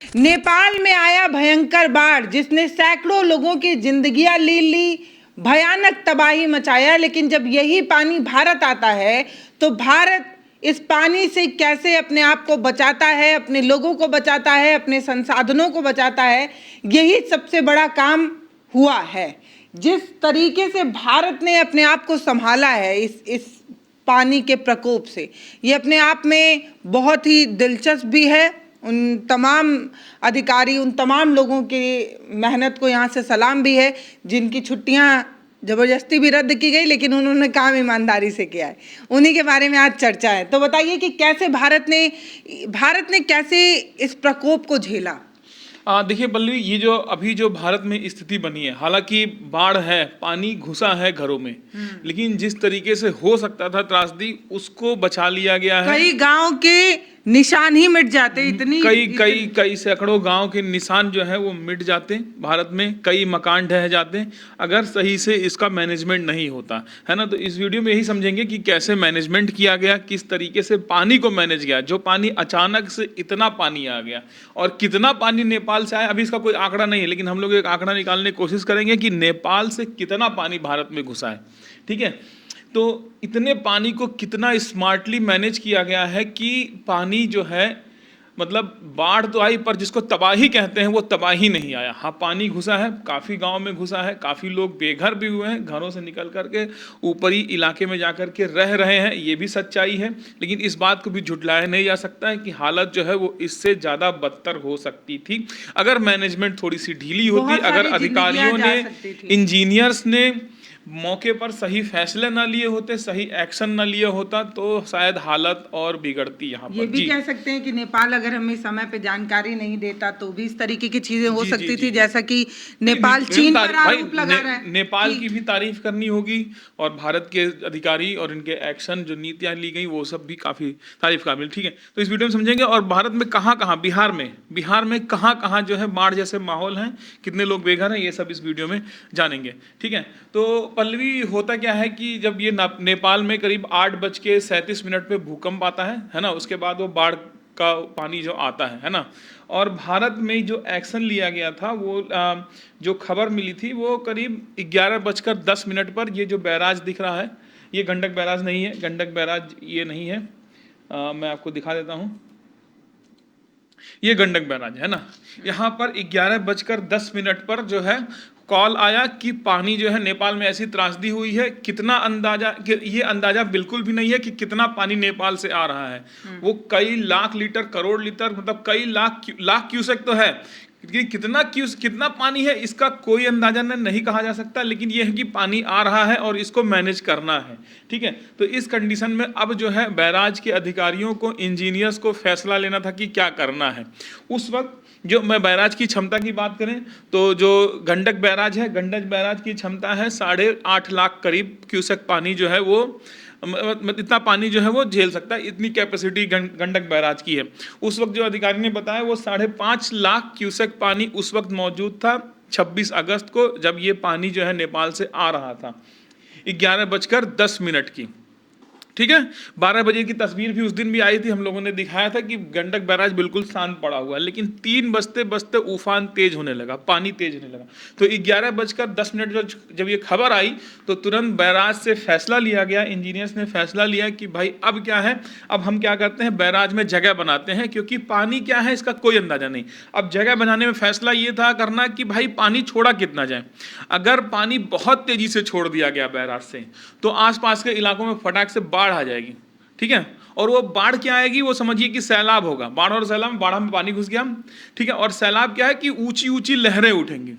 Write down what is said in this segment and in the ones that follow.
नेपाल में आया भयंकर बाढ़ जिसने सैकड़ों लोगों की जिंदगियां ले ली, भयानक तबाही मचाया। लेकिन जब यही पानी भारत आता है तो भारत इस पानी से कैसे अपने आप को बचाता है, अपने लोगों को बचाता है, अपने संसाधनों को बचाता है, यही सबसे बड़ा काम हुआ है। जिस तरीके से भारत ने अपने आप को संभाला है इस पानी के प्रकोप से, ये अपने आप में बहुत ही दिलचस्प भी है। उन तमाम अधिकारी, उन तमाम लोगों की मेहनत को यहाँ से सलाम भी है, जिनकी छुट्टियाँ ज़बरदस्ती भी रद्द की गई लेकिन उन्होंने काम ईमानदारी से किया है। उन्हीं के बारे में आज चर्चा है। तो बताइए कि कैसे भारत ने कैसे इस प्रकोप को झेला। देखिए पल्लवी, ये जो अभी जो भारत में स्थिति बनी है, हालांकि बाढ़ है, पानी घुसा है घरों में, लेकिन जिस तरीके से हो सकता था त्रासदी, उसको बचा लिया गया है। कई गांव के निशान ही मिट जाते, इतनी कई सैकड़ों गांव के निशान जो है वो मिट जाते हैं भारत में, कई मकान ढह जाते हैं अगर सही से इसका मैनेजमेंट नहीं होता है ना। तो इस वीडियो में यही समझेंगे कि कैसे मैनेजमेंट किया गया, किस तरीके से पानी को मैनेज किया। जो पानी अचानक से इतना पानी आ गया और कितना पानी नेपाल से आया, अभी इसका कोई आंकड़ा नहीं है, लेकिन हम लोग एक आंकड़ा निकालने की कोशिश करेंगे कि नेपाल से कितना पानी भारत में घुसा है। ठीक है, तो इतने पानी को कितना स्मार्टली मैनेज किया गया है कि पानी जो है, मतलब बाढ़ तो आई पर जिसको तबाही कहते हैं वो तबाही नहीं आया। हाँ, पानी घुसा है, काफ़ी गांव में घुसा है, काफ़ी लोग बेघर भी हुए हैं, घरों से निकल करके ऊपरी इलाके में जा कर के रह रहे हैं, ये भी सच्चाई है। लेकिन इस बात को भी झुठलाया नहीं जा सकता है कि हालत जो है वो इससे ज़्यादा बदतर हो सकती थी अगर मैनेजमेंट थोड़ी सी ढीली होती, अगर अधिकारियों ने, इंजीनियर्स ने मौके पर सही फैसले ना लिए होते, सही एक्शन ना लिए होता, तो शायद हालत और बिगड़ती यहाँ पर। ये भी कह सकते हैं कि नेपाल अगर हमें समय पे जानकारी नहीं देता तो भी इस तरीके की चीजें हो सकती थी, जैसा कि नेपाल चीन पर आरोप लगा रहा है। नेपाल की भी तारीफ करनी होगी और भारत के अधिकारी और इनके एक्शन, जो नीतियां ली गई, वो सब भी काफी तारीफ काबिल। ठीक है, तो इस वीडियो में समझेंगे। और भारत में कहाँ कहाँ, बिहार में कहाँ कहाँ जो है बाढ़ जैसे माहौल है, कितने लोग बेघर हैं, ये सब इस वीडियो में जानेंगे। ठीक है, तो पल्लवी, होता क्या है कि जब ये नेपाल में करीब 8:37 पे भूकंप आता है ना, उसके बाद वो बाढ़ का पानी जो आता है ना, और भारत में जो एक्शन लिया गया था, वो जो खबर मिली थी वो करीब 11:10 पर, ये जो बैराज दिख रहा है, ये गंडक बैराज नहीं है, गंडक बैराज ये नहीं है, मैं आपको दिखा देता हूँ, ये गंडक बैराज है ना। यहाँ पर 11:10 पर जो है कॉल आया कि पानी जो है नेपाल में ऐसी त्रासदी हुई है। कितना अंदाजा, ये अंदाजा बिल्कुल भी नहीं है कि कितना पानी नेपाल से आ रहा है। वो कई लाख लीटर, करोड़ लीटर, मतलब कई लाख क्यूसेक तो है, कितना पानी है इसका कोई अंदाजा नहीं कहा जा सकता। लेकिन यह है कि पानी आ रहा है और इसको मैनेज करना है। ठीक है, तो इस कंडीशन में अब जो है बैराज के अधिकारियों को, इंजीनियर्स को फैसला लेना था कि क्या करना है। उस वक्त जो मैं बैराज की क्षमता की बात करें तो जो गंडक बैराज है, गंडक बैराज की क्षमता है 8.5 लाख करीब क्यूसेक पानी जो है वो, इतना पानी जो है वो झेल सकता है, इतनी कैपेसिटी गंडक बैराज की है। उस वक्त जो अधिकारी ने बताया वो 5.5 लाख क्यूसेक पानी उस वक्त मौजूद था 26 अगस्त को, जब ये पानी जो है नेपाल से आ रहा था 11:10 की। ठीक है, 12 बजे की तस्वीर भी उस दिन भी आई थी, हम लोगों ने दिखाया था कि गंडक बैराज बिल्कुल शांत पड़ा हुआ है, लेकिन 3 बजते बजते उफान तेज होने लगा, पानी तेज होने लगा। तो 11:10 जब ये खबर आई तो तुरंत बैराज से फैसला लिया गया, इंजीनियर्स ने फैसला लिया कि भाई अब क्या है, अब हम क्या करते हैं, बैराज में जगह बनाते हैं, क्योंकि पानी क्या है इसका कोई अंदाजा नहीं। अब जगह बनाने में फैसला ये था करना कि भाई पानी छोड़ा कितना जाए। अगर पानी बहुत तेजी से छोड़ दिया गया बैराज से तो आसपास के इलाकों में फटाक से बाढ़ आ जाएगी। ठीक है, और वो बाढ़ क्या आएगी, वो समझिए कि सैलाब होगा। बाढ़ और सैलाब, बाढ़ में पानी घुस गया। ठीक है, और सैलाब क्या है कि ऊंची ऊंची लहरें उठेंगी,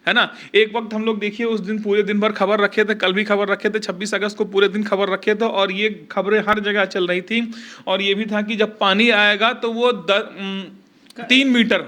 है ना। एक वक्त हम लोग देखिए उस दिन पूरे दिन भर खबर रखे थे, कल भी खबर रखे थे, 26 अगस्त को पूरे दिन खबर रखे थे, और ये खबरें हर जगह चल रही थी। और ये भी था कि जब पानी आएगा तो वो 3 मीटर,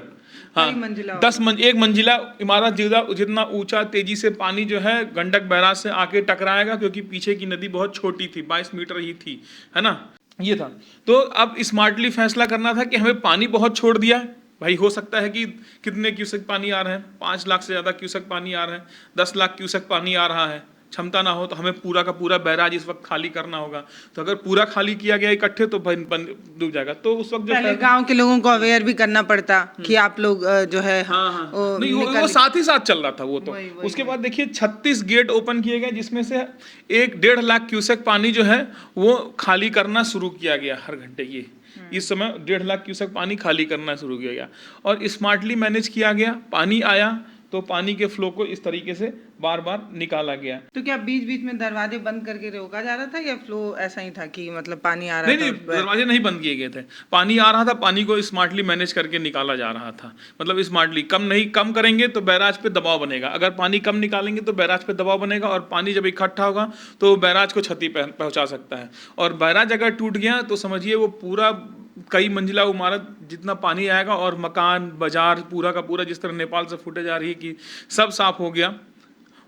हाँ, 1 मंजिला इमारत जितना ऊंचा तेजी से पानी जो है गंडक बैराज से आके टकराएगा, क्योंकि पीछे की नदी बहुत छोटी थी, 22 मीटर ही थी, है ना। ये था, तो अब स्मार्टली फैसला करना था कि हमें पानी बहुत छोड़ दिया है भाई। हो सकता है कि कितने क्यूसेक पानी आ रहे हैं, 5 लाख से ज़्यादा क्यूसेक पानी आ रहे हैं, 10 लाख क्यूसेक पानी आ रहा है, क्षमता ना हो तो हमें पूरा का पूरा बैराज इस वक्त खाली करना होगा। तो अगर पूरा खाली किया गया इकट्ठे तो डूब जाएगा। तो उस वक्त जो पहले गांव के लोगों को अवेयर भी करना पड़ता कि आप लोग जो है नहीं वो साथ ही साथ चल रहा था वो तो। उसके बाद देखिए 36 गेट ओपन किए गए, जिसमें से 1.5 लाख क्यूसेक पानी जो है वो खाली करना शुरू किया गया हर घंटे। ये इस समय 1.5 लाख क्यूसेक पानी खाली करना शुरू किया गया और स्मार्टली मैनेज किया गया। पानी आया तो पानी के फ्लो को इस तरीके से बार बार निकाला गया। तो क्या बीच बीच में दरवाजे बंद करके रोका जा रहा था या फ्लो ऐसा ही था कि मतलब पानी आ रहा था? नहीं, दरवाजे नहीं बंद किए गए थे, पानी आ रहा था, पानी को स्मार्टली मैनेज करके निकाला जा रहा था। मतलब स्मार्टली कम करेंगे तो बैराज पे दबाव बनेगा, अगर पानी कम निकालेंगे तो बैराज पे दबाव बनेगा और पानी जब इकट्ठा होगा तो बैराज को क्षति पहुंचा सकता है। और बैराज अगर टूट गया तो समझिए वो पूरा कई मंजिला इमारत जितना पानी आएगा और मकान बाजार पूरा का पूरा, जिस तरह नेपाल से फुटेज आ रही है कि सब साफ हो गया,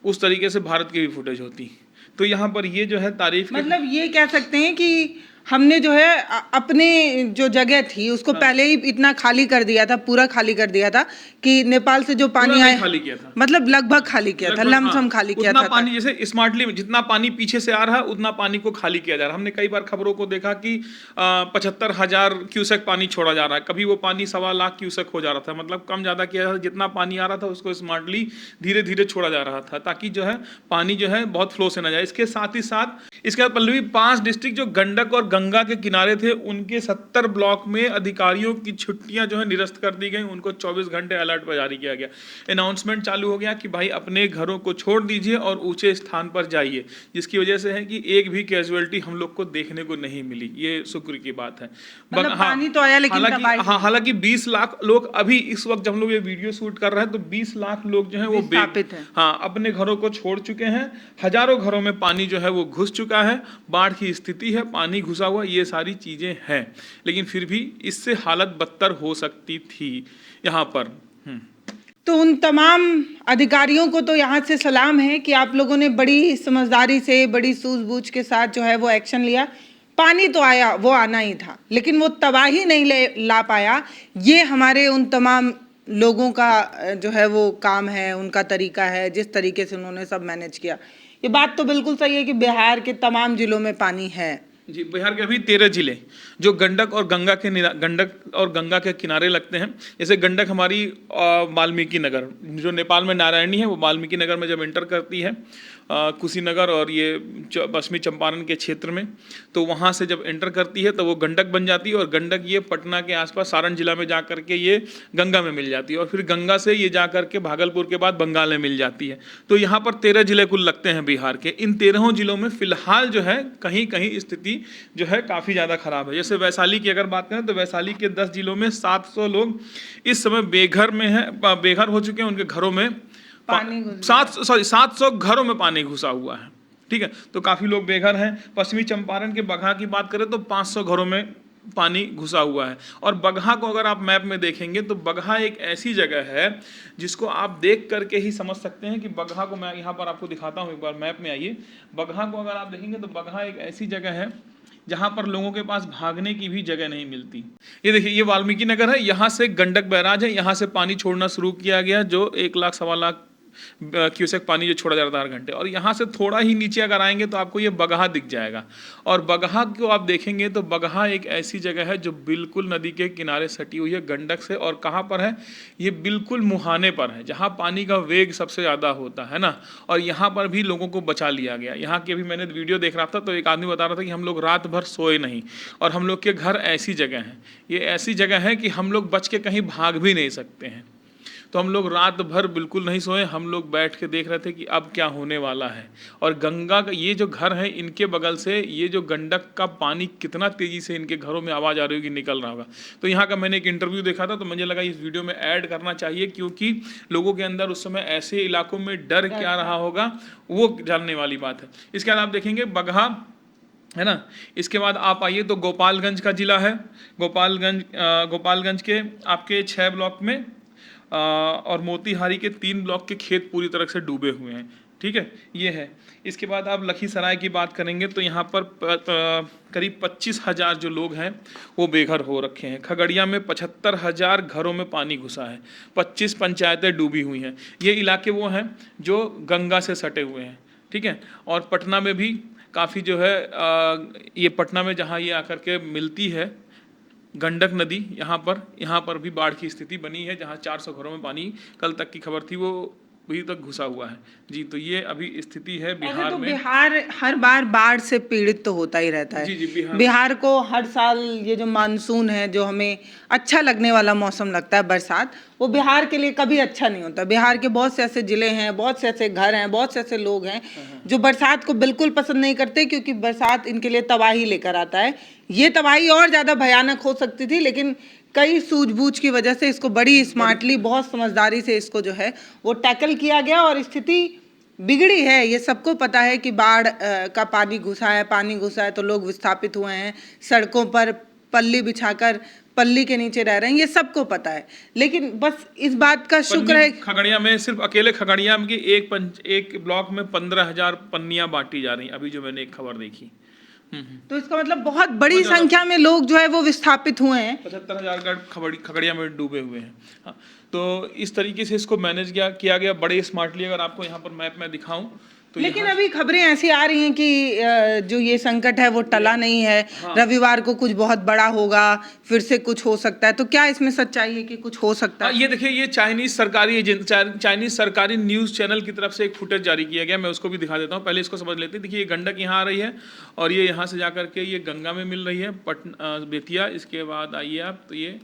उस तरीके से भारत की भी फुटेज होती। तो यहाँ पर ये जो है तारीफ मतलब ये कह सकते हैं कि हमने जो है अपने जो जगह थी उसको पहले ही इतना खाली कर दिया था, पूरा खाली कर दिया था कि नेपाल से जो पानी आया खाली किया था, मतलब लगभग खाली किया था, लमसम खाली किया था। पानी जैसे स्मार्टली जितना पानी पीछे से आ रहा है उतना पानी को खाली किया जा रहा है। हमने कई बार खबरों को देखा कि 75,000 क्यूसेक पानी छोड़ा जा रहा है, कभी वो पानी 1.25 लाख क्यूसेक हो जा रहा था। मतलब कम ज्यादा किया जा रहा था, जितना पानी आ रहा था उसको स्मार्टली धीरे धीरे छोड़ा जा रहा था ताकि जो है पानी जो है बहुत फ्लो से ना जाए। इसके साथ ही साथ इसके बाद पल्लवी 5 डिस्ट्रिक्ट जो गंडक और गंगा के किनारे थे उनके 70 ब्लॉक में अधिकारियों की छुट्टियां जो है निरस्त कर दी गई, उनको 24 घंटे अलर्ट पर जारी किया गया। अनाउंसमेंट चालू हो गया कि भाई अपने घरों को छोड़ दीजिए और ऊंचे स्थान पर जाइए, जिसकी वजह से है कि एक भी कैजुअलिटी हम लोग को देखने को नहीं मिली। ये शुक्र की बात है। मतलब पानी तो आया लेकिन हालांकि 20 लाख लोग अभी इस वक्त जब हम लोग ये वीडियो शूट कर रहे हैं तो 20 लाख लोग जो है वो अपने घरों को छोड़ चुके हैं। हजारों घरों में पानी जो है वो घुस चुका है, बाढ़ की स्थिति है, पानी घुसा हुआ, ये सारी चीजें हैं। लेकिन फिर भी इससे हालत बदतर हो सकती थी यहाँ पर। तो उन तमाम अधिकारियों को तो यहाँ से सलाम है कि आप लोगों ने बड़ी समझदारी से, बड़ी सूझबूझ के साथ जो है वो एक्शन लिया। पानी तो आया, वो आना ही था, लेकिन वो तबाही नहीं ला पाया। ये हमारे उन तमाम लोगों का जो है वो काम है, उनका तरीका है, जिस तरीके से उन्होंने सब मैनेज किया। ये बात तो बिल्कुल सही है कि बिहार के तमाम जिलों में पानी है जी। बिहार के अभी 13 जिले जो गंडक और गंगा के किनारे लगते हैं। जैसे गंडक हमारी वाल्मीकि नगर जो नेपाल में नारायणी है, वो वाल्मीकि नगर में जब एंटर करती है कुशीनगर और ये पश्चिमी चंपारण के क्षेत्र में, तो वहाँ से जब एंटर करती है तो वो गंडक बन जाती है और गंडक ये पटना के आसपास सारण जिला में जा करके ये गंगा में मिल जाती है और फिर गंगा से ये जा करके भागलपुर के बाद बंगाल में मिल जाती है। तो यहाँ पर 13 जिले कुल लगते हैं बिहार के। इन 13 जिलों में फिलहाल जो है कहीं कहीं स्थिति जो है काफ़ी ज़्यादा खराब है। जैसे वैशाली की अगर बात करें तो वैशाली के 10 जिलों में 700 लोग इस समय बेघर हो चुके हैं। उनके घरों में 700 घरों में पानी घुसा हुआ है। ठीक है, तो काफ़ी लोग बेघर हैं। पश्चिमी चंपारण के बगहा की बात करें तो 500 घरों में पानी घुसा हुआ है। और बगहा को अगर आप मैप में देखेंगे तो बगहा एक ऐसी जगह है जिसको आप देख करके ही समझ सकते हैं कि बगहा को मैं यहाँ पर आपको दिखाता हूँ, एक बार मैप में आइए। बगहा को अगर आप देखेंगे तो बगहा एक ऐसी जगह है जहाँ पर लोगों के पास भागने की भी जगह नहीं मिलती। ये देखिए, ये वाल्मीकि नगर है, यहाँ से गंडक बैराज है, यहाँ से पानी छोड़ना शुरू किया गया जो 1 लाख 1.25 लाख क्यूसेक पानी जो छोड़ा जा रहा था हर घंटे। और यहाँ से थोड़ा ही नीचे अगर आएंगे तो आपको ये बगहा दिख जाएगा। और बगहा को आप देखेंगे तो बगहा एक ऐसी जगह है जो बिल्कुल नदी के किनारे सटी हुई है गंडक से। और कहाँ पर है? ये बिल्कुल मुहाने पर है जहाँ पानी का वेग सबसे ज़्यादा होता है ना। और यहाँ पर भी लोगों को बचा लिया गया। यहाँ की अभी मैंने वीडियो देख रहा था तो एक आदमी बता रहा था कि हम लोग रात भर सोए नहीं और हम लोग के घर ऐसी जगह है, ये ऐसी जगह है कि हम लोग बच के कहीं भाग भी नहीं सकते हैं। तो हम लोग रात भर बिल्कुल नहीं सोए, हम लोग बैठ के देख रहे थे कि अब क्या होने वाला है। और गंगा का ये जो घर है इनके बगल से ये जो गंडक का पानी कितना तेज़ी से इनके घरों में आवाज़ आ रही होगी, निकल रहा होगा। तो यहाँ का मैंने एक इंटरव्यू देखा था तो मुझे लगा इस वीडियो में ऐड करना चाहिए, क्योंकि लोगों के अंदर उस समय ऐसे इलाकों में डर क्या रहा होगा वो जानने वाली बात है। इसके बाद आप देखेंगे बगहा है ना। इसके बाद आप आइए तो गोपालगंज का जिला है। गोपालगंज के आपके 6 ब्लॉक में और मोतीहारी के 3 ब्लॉक के खेत पूरी तरह से डूबे हुए हैं। ठीक है, ये है। इसके बाद आप लखीसराय की बात करेंगे तो यहाँ पर करीब 25,000 जो लोग हैं वो बेघर हो रखे हैं। खगड़िया में 75,000 घरों में पानी घुसा है, 25 पंचायतें डूबी हुई हैं। ये इलाके वो हैं जो गंगा से सटे हुए हैं। ठीक है। और पटना में भी काफ़ी जो है ये पटना में जहाँ ये आकर के मिलती है गंडक नदी, यहाँ पर भी बाढ़ की स्थिति बनी है, जहाँ 400 घरों में पानी कल तक की खबर थी वो अभी तक घुसा हुआ है जी। तो ये अभी स्थिति है बिहार तो में। बिहार हर बार बाढ़ से पीड़ित तो होता ही रहता है। जी बिहार को हर साल ये जो मानसून है, जो हमें अच्छा लगने वाला मौसम लगता है बरसात, वो बिहार के लिए कभी अच्छा नहीं होता। बिहार के बहुत से ऐसे जिले हैं, बहुत से ऐसे घर हैं, बहुत से ऐसे लोग हैं जो बरसात को बिल्कुल पसंद नहीं करते, क्योंकि बरसात इनके लिए तबाही लेकर आता है। ये तबाही और ज़्यादा भयानक हो सकती थी, लेकिन कई सूझबूझ की वजह से इसको बड़ी स्मार्टली, बहुत समझदारी से इसको जो है वो टैकल किया गया और स्थिति बिगड़ी है। ये सबको पता है कि बाढ़ का पानी घुसा है तो लोग विस्थापित हुए हैं, सड़कों पर पल्ली बिछाकर पल्ली के नीचे रह रहे हैं, ये सबको पता है। लेकिन बस इस बात का शुक्र है, खगड़िया में, सिर्फ अकेले खगड़िया में एक ब्लॉक में 15,000 पन्नियां बांटी जा रही, अभी जो मैंने एक खबर देखी। तो इसका मतलब बहुत बड़ी संख्या में लोग जो है वो विस्थापित हुए हैं। 75,000 घर खगड़िया में डूबे हुए हैं। हाँ, तो इस तरीके से इसको मैनेज किया गया बड़े स्मार्टली। अगर आपको यहाँ पर मैप में दिखाऊं तो लेकिन अभी खबरें ऐसी आ रही हैं कि जो ये संकट है वो टला नहीं है। हाँ। रविवार को कुछ बहुत बड़ा होगा, फिर से कुछ हो सकता है। तो क्या इसमें सच्चाई है कि कुछ हो सकता है? ये देखिए, ये चाइनीज सरकारी न्यूज चैनल की तरफ से एक फुटेज जारी किया गया, मैं उसको भी दिखा देता हूँ। पहले इसको समझ लेते हैं। देखिए, ये गंडक यहाँ आ रही है और ये यहाँ से जाकर के ये गंगा में मिल रही है, बेतिया। इसके बाद आइए आप, तो ये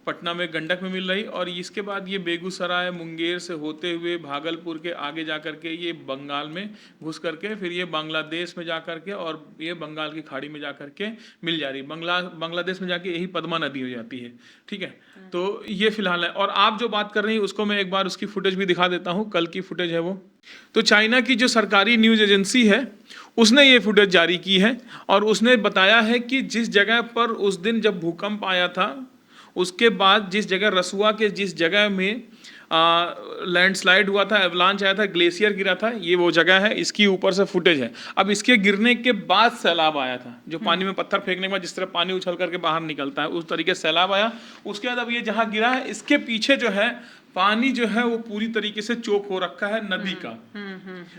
पटना में गंडक में मिल रही, और इसके बाद ये बेगूसराय मुंगेर से होते हुए भागलपुर के आगे जाकर के ये बंगाल में घुस करके फिर ये बांग्लादेश में जाकर के और ये बंगाल की खाड़ी में जाकर के मिल जा रही। बांग्लादेश में जाके यही पद्मा नदी हो जाती है। ठीक है, तो ये फिलहाल है। और आप जो बात कर रही हैं उसको मैं एक बार उसकी फुटेज भी दिखा देता हूँ, कल की फुटेज है वो। तो चाइना की जो सरकारी न्यूज एजेंसी है उसने ये फुटेज जारी की है और उसने बताया है कि जिस जगह पर उस दिन जब भूकंप आया था, उसके बाद जिस जगह रसुआ के जिस जगह में लैंडस्लाइड हुआ था, एवलांच आया था, ग्लेशियर गिरा था, ये वो जगह है। इसकी ऊपर से फुटेज है। अब इसके गिरने के बाद सैलाब आया था, जो पानी में पत्थर फेंकने के बाद जिस तरह पानी उछल करके बाहर निकलता है, उस तरीके से सैलाब आया। उसके बाद अब ये जहाँ गिरा है, इसके पीछे जो है पानी जो है वो पूरी तरीके से चोक हो रखा है नदी का।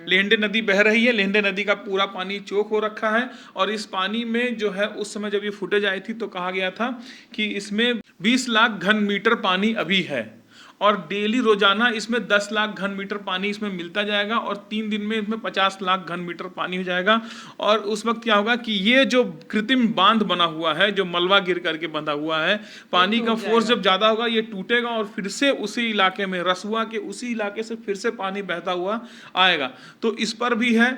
लेंडे नदी बह रही है, लेंडे नदी का पूरा पानी चोक हो रखा है। और इस पानी में जो है उस समय जब ये फुटेज आई थी तो कहा गया था कि इसमें 20 लाख घन मीटर पानी अभी है और डेली रोजाना इसमें 10 लाख घन मीटर पानी इसमें मिलता जाएगा और 3 दिन में इसमें 50 लाख घन मीटर पानी हो जाएगा। और उस वक्त क्या होगा कि ये जो कृत्रिम बांध बना हुआ है, जो मलबा गिर करके बंधा हुआ है, पानी का फोर्स जब ज्यादा होगा ये टूटेगा और फिर से उसी इलाके में, रसुआ के उसी इलाके से फिर से पानी बहता हुआ आएगा। तो इस पर भी है,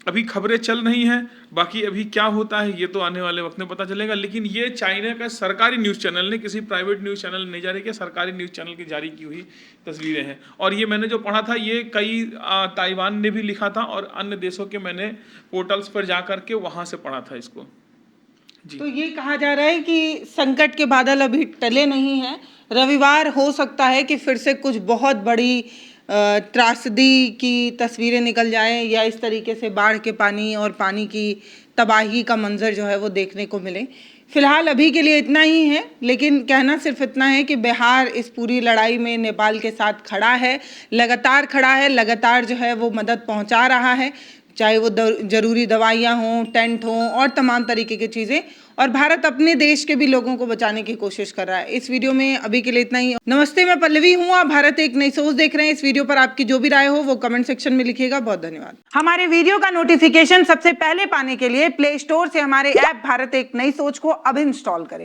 अभी खबरें चल रही हैं, बाकी अभी क्या होता है ये तो आने वाले वक्त में पता चलेगा। लेकिन ये चाइना का सरकारी न्यूज़ चैनल ने, किसी प्राइवेट न्यूज़ चैनल ने नहीं जारी किया, सरकारी न्यूज़ चैनल की जारी की हुई तस्वीरें हैं। और ये मैंने जो पढ़ा था ये कई ताइवान ने भी लिखा था और अन्य देशों के मैंने पोर्टल्स पर जा करके वहाँ से पढ़ा था इसको जी। तो ये कहा जा रहा है कि संकट के बादल अभी टले नहीं हैं। रविवार हो सकता है कि फिर से कुछ बहुत बड़ी त्रासदी की तस्वीरें निकल जाएं या इस तरीके से बाढ़ के पानी और पानी की तबाही का मंजर जो है वो देखने को मिले। फिलहाल अभी के लिए इतना ही है, लेकिन कहना सिर्फ इतना है कि बिहार इस पूरी लड़ाई में नेपाल के साथ खड़ा है, लगातार खड़ा है, लगातार जो है वो मदद पहुंचा रहा है, चाहे वो जरूरी दवाइयाँ हों, टेंट हों और तमाम तरीके की चीज़ें। और भारत अपने देश के भी लोगों को बचाने की कोशिश कर रहा है। इस वीडियो में अभी के लिए इतना ही। नमस्ते, मैं पल्लवी हूँ, आप भारत एक नई सोच देख रहे हैं। इस वीडियो पर आपकी जो भी राय हो वो कमेंट सेक्शन में लिखिएगा। बहुत धन्यवाद। हमारे वीडियो का नोटिफिकेशन सबसे पहले पाने के लिए प्ले स्टोर से हमारे ऐप भारत एक नई सोच को अब इंस्टॉल करें।